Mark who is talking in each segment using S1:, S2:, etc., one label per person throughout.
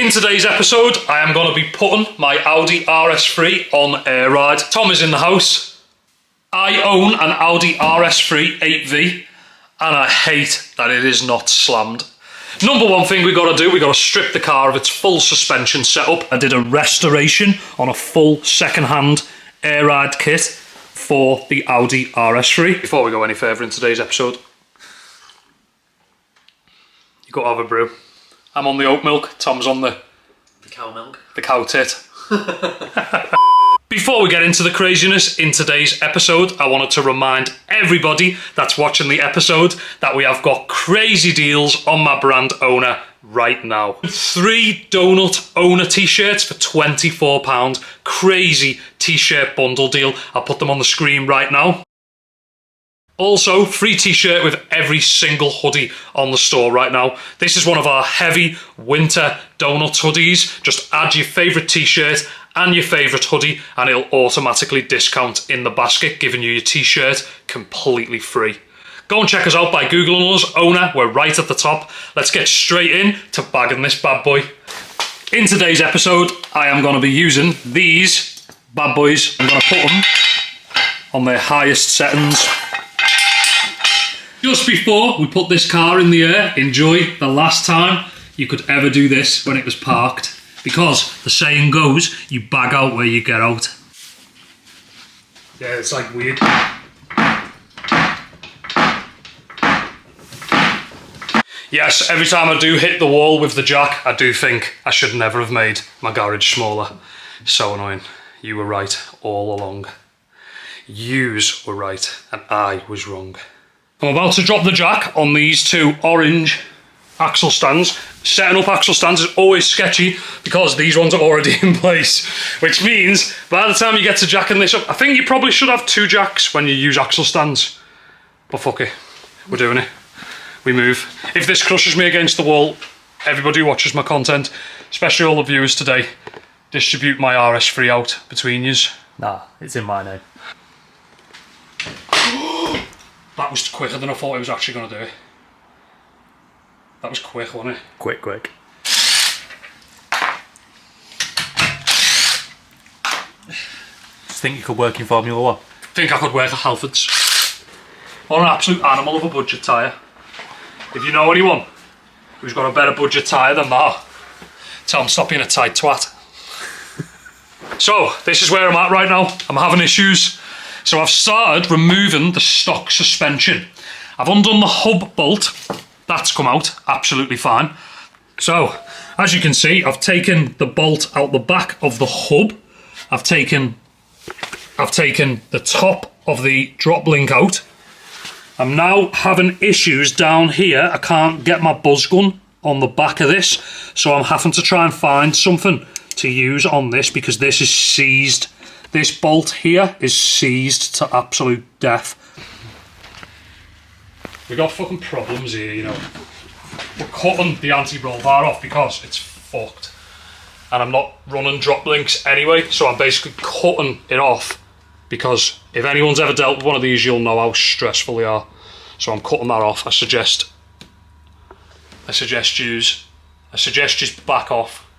S1: In today's episode, I am going to be putting my Audi RS3 on air ride. Tom is in the house. I own an Audi RS3 8V and I hate that it is not slammed. Number one thing we got to do, we got to strip the car of its full suspension setup. I did a restoration on a full second-hand air ride kit for the Audi RS3. Before we go any further in today's episode, you got to have a brew. I'm on the oat milk, Tom's on the
S2: cow milk.
S1: The cow tit. Before we get into the craziness in today's episode, I wanted to remind everybody that's watching the episode that we have got crazy deals on my brand owner right now. 3 donut owner t-shirts for £24. Crazy t-shirt bundle deal. I'll put them on the screen right now. Also, free t-shirt with every single hoodie on the store right now. This is one of our heavy winter donut hoodies. Just add your favourite t-shirt and your favourite hoodie and it'll automatically discount in the basket, giving you your t-shirt completely free. Go and check us out by Googling us, owner, we're right at the top. Let's get straight in to bagging this bad boy. In today's episode, I am going to be using these bad boys. I'm going to put them on their highest settings. Just before we put this car in the air, enjoy the last time you could ever do this when it was parked. Because the saying goes, you bag out where you get out. Yeah, it's like weird. Yes, every time I do hit the wall with the jack, I do think I should never have made my garage smaller. So annoying. You were right all along. Yous were right and I was wrong. I'm about to drop the jack on these 2 orange axle stands. Setting up axle stands is always sketchy because these ones are already in place, which means by the time you get to jacking this up, I think you probably should have 2 jacks when you use axle stands. But fuck it, we're doing it. We move. If this crushes me against the wall, everybody who watches my content, especially all the viewers today, distribute my RS3 out between yous.
S2: Nah, it's in my name.
S1: That was quicker than I thought it was actually going to do it. That was quick, wasn't it?
S2: Quick. Just think you could work in Formula 1?
S1: Think I could work at Halfords. Or an absolute animal of a budget tyre. If you know anyone who's got a better budget tyre than that, tell them stop being a tight twat. So, this is where I'm at right now. I'm having issues. So I've started removing the stock suspension. I've undone the hub bolt. That's come out absolutely fine. So, as you can see, I've taken the bolt out the back of the hub. I've taken the top of the drop link out. I'm now having issues down here. I can't get my buzz gun on the back of this, so I'm having to try and find something to use on this because this is seized. This bolt here is seized to absolute death. We got fucking problems here, you know. We're cutting the anti-roll bar off because it's fucked. And I'm not running drop links anyway, so I'm basically cutting it off because if anyone's ever dealt with one of these, you'll know how stressful they are. So I'm cutting that off. I suggest you back off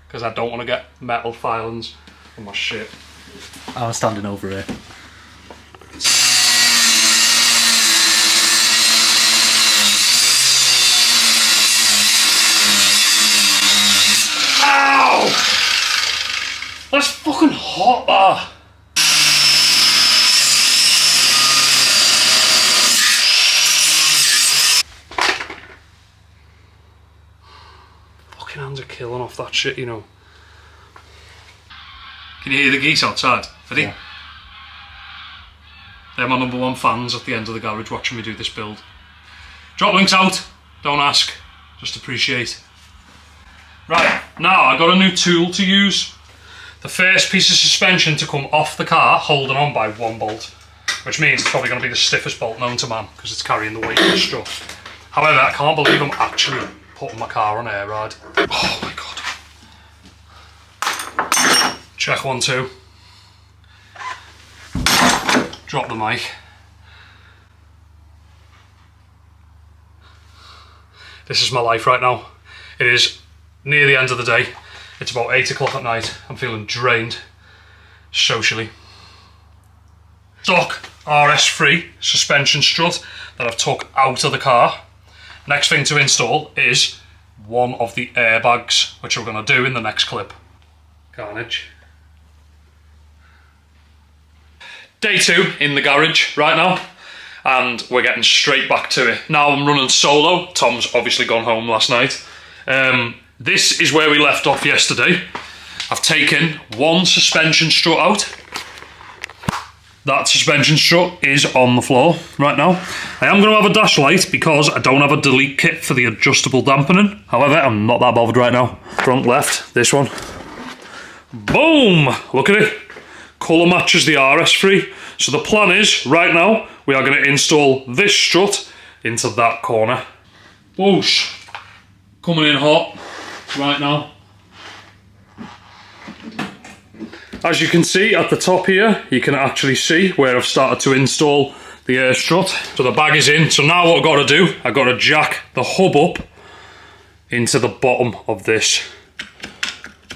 S1: because I don't want to get metal filings on my shit.
S2: I'm standing over here.
S1: Ow! That's fucking hot, that. Fucking hands are killing off that shit, you know. Can you hear the geese outside? Ready? Yeah. They're my number 1 fans at the end of the garage watching me do this build. Drop links out, don't ask, just appreciate. Right, now I've got a new tool to use. The first piece of suspension to come off the car, holding on by 1 bolt, which means it's probably going to be the stiffest bolt known to man because it's carrying the weight of the strut. However, I can't believe I'm actually putting my car on air ride. Oh my god. Check 1, 2. Drop the mic. This is my life right now. It is near the end of the day. It's about 8 o'clock at night. I'm feeling drained socially. Stock RS3 suspension strut that I've took out of the car. Next thing to install is one of the airbags, which we're going to do in the next clip. Carnage. Day 2 in the garage right now, and we're getting straight back to it. Now I'm running solo. Tom's obviously gone home last night. This is where we left off yesterday. I've taken one suspension strut out. That suspension strut is on the floor right now. I am going to have a dash light because I don't have a delete kit for the adjustable dampening. However, I'm not that bothered right now. Front left, this one. Boom! Look at it. Colour matches the RS3. So the plan is, right now, we are going to install this strut into that corner. Whoosh! Coming in hot right now. As you can see at the top here, you can actually see where I've started to install the air strut. So the bag is in. So now what I've got to do, I've got to jack the hub up into the bottom of this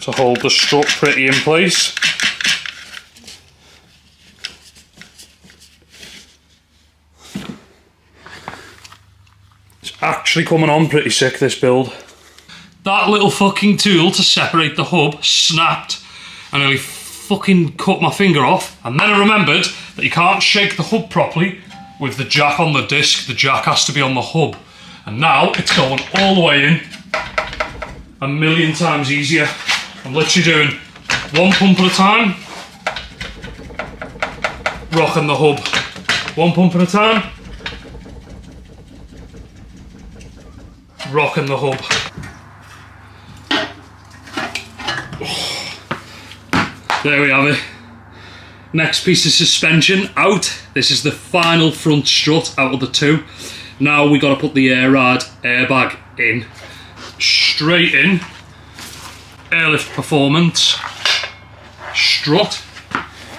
S1: to hold the strut pretty in place. It's actually coming on pretty sick, this build. That little fucking tool to separate the hub snapped and nearly fucking cut my finger off, and then I remembered that you can't shake the hub properly with the jack on the disc. The jack has to be on the hub, and now it's going all the way in. A million times easier. I'm literally doing one pump at a time, rocking the hub. One pump at a time, rocking the hub. There we have it. Next piece of suspension out. This is the final front strut out of the two. Now we got to put the Airride airbag in. Straight in. Airlift Performance strut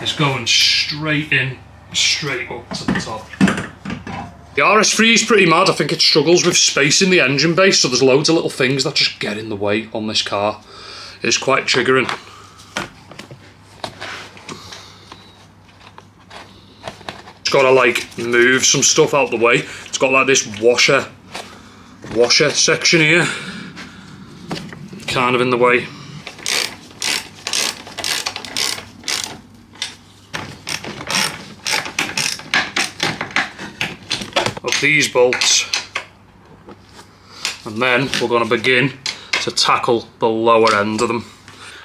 S1: is going straight in, straight up to the top. The RS3 is pretty mad. I think it struggles with space in the engine bay, so there's loads of little things that just get in the way on this car. It's quite triggering. Got to like move some stuff out the way. It's got like this washer section here, kind of in the way. Of these bolts, and then we're going to begin to tackle the lower end of them.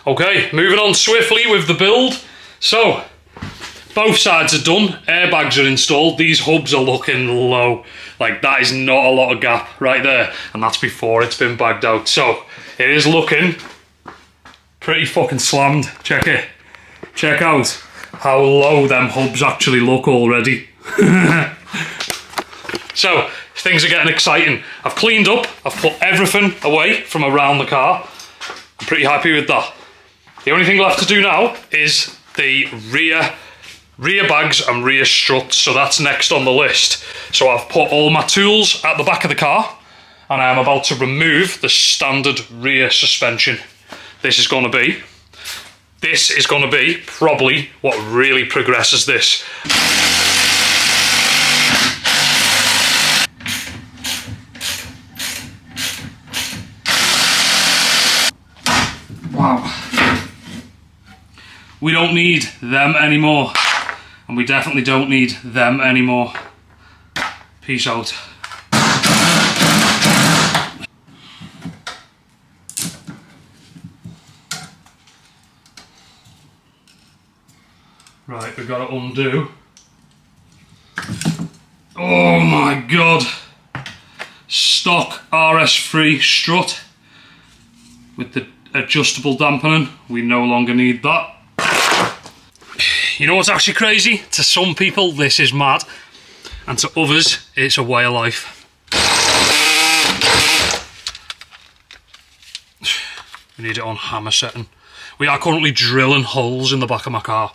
S1: Okay, moving on swiftly with the build. So both sides are done, airbags are installed, these hubs are looking low. Like, that is not a lot of gap right there, and that's before it's been bagged out. So, it is looking pretty fucking slammed. Check it. Check out how low them hubs actually look already. So, things are getting exciting. I've cleaned up, I've put everything away from around the car. I'm pretty happy with that. The only thing left to do now is the rear bags and rear struts, so that's next on the list. So I've put all my tools at the back of the car, and I am about to remove the standard rear suspension. This is going to be probably what really progresses this. Wow. We don't need them anymore. And we definitely don't need them anymore. Peace out. Right, we've got to undo. Oh my god. Stock RS3 strut with the adjustable dampening. We no longer need that. You know what's actually crazy? To some people this is mad, and to others it's a way of life. We need it on hammer setting. We are currently drilling holes in the back of my car.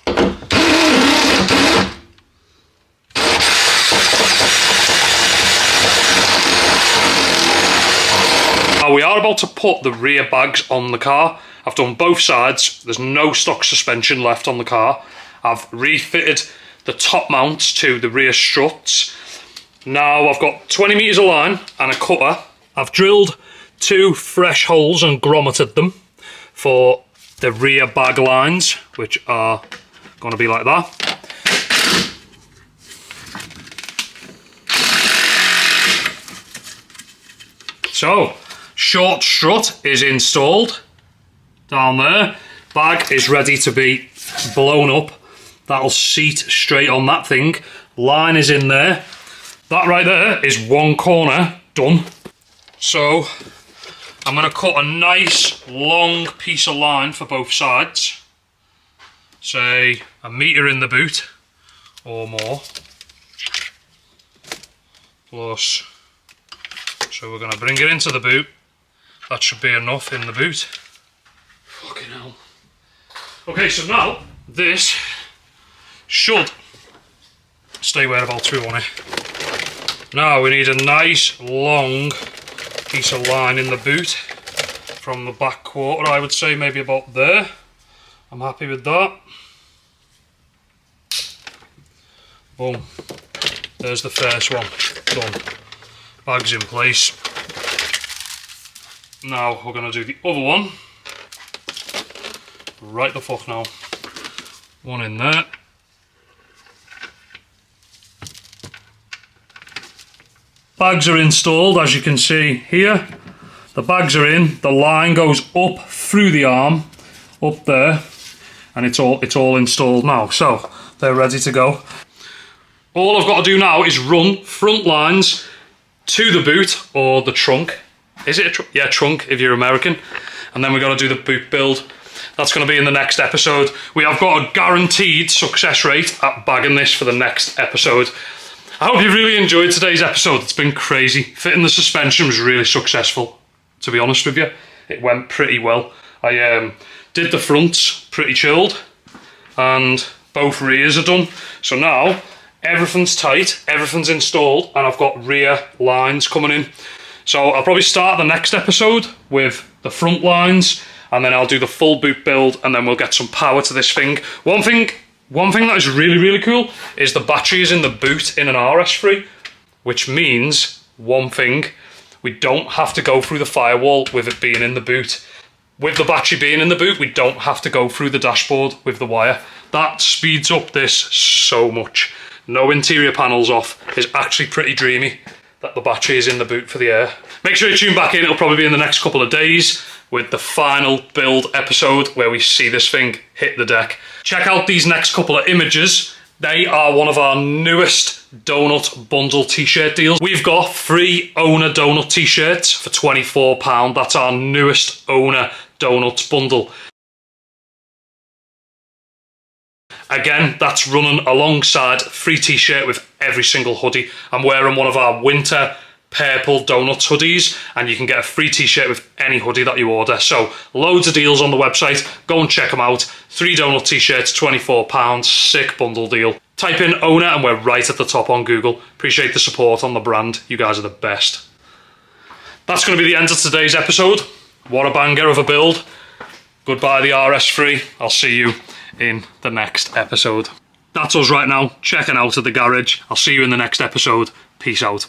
S1: Now we are about to put the rear bags on the car. I've done both sides. There's no stock suspension left on the car. I've refitted the top mounts to the rear struts. Now I've got 20 metres of line and a cutter. I've drilled 2 fresh holes and grommeted them for the rear bag lines, which are going to be like that. So, short strut is installed down there. Bag is ready to be blown up. That'll seat straight on that thing. Line is in there. That right there is one corner done. So, I'm going to cut a nice long piece of line for both sides. Say 1 metre in the boot or more. Plus, so we're going to bring it into the boot. That should be enough in the boot. Fucking hell. Okay, so now this should stay whereabouts we want it. Now we need a nice long piece of line in the boot from the back quarter, I would say maybe about there. I'm happy with that. Boom. There's the first one. Done. Bag's in place. Now we're going to do the other one. Right the fuck now. One in there. Bags are installed, as you can see here. The bags are in. The line goes up through the arm, up there, and it's all installed now. So they're ready to go. All I've got to do now is run front lines to the boot or the trunk. Is it a trunk? Yeah, trunk if you're American. And then we've got to do the boot build. That's going to be in the next episode. We have got a guaranteed success rate at bagging this for the next episode. I hope you've really enjoyed today's episode. It's been crazy. Fitting the suspension was really successful, to be honest with you. It went pretty well. I did the fronts pretty chilled and both rears are done. So now everything's tight, everything's installed, and I've got rear lines coming in. So I'll probably start the next episode with the front lines, and then I'll do the full boot build, and then we'll get some power to this thing. One thing that is really, really cool is the battery is in the boot in an RS3, which means one thing, we don't have to go through the firewall with it being in the boot. With the battery being in the boot, we don't have to go through the dashboard with the wire. That speeds up this so much. No interior panels off. It's actually pretty dreamy that the battery is in the boot for the air. Make sure you tune back in. It'll probably be in the next couple of days with the final build episode where we see this thing hit the deck. Check out these next couple of images. They are one of our newest donut bundle t-shirt deals. We've got 3 owner donut t-shirts for £24. That's our newest owner donuts bundle. Again, that's running alongside free t-shirt with every single hoodie. I'm wearing one of our winter purple donuts hoodies, and you can get a free t-shirt with any hoodie that you order. So loads of deals on the website. Go and check them out. 3 donut t-shirts, £24. Sick bundle deal. Type in owner and we're right at the top on Google. Appreciate the support on the brand. You guys are the best. That's going to be the end of today's episode. What a banger of a build. Goodbye the RS3. I'll see you in the next episode. That's us right now, checking out at the garage. I'll see you in the next episode. Peace out.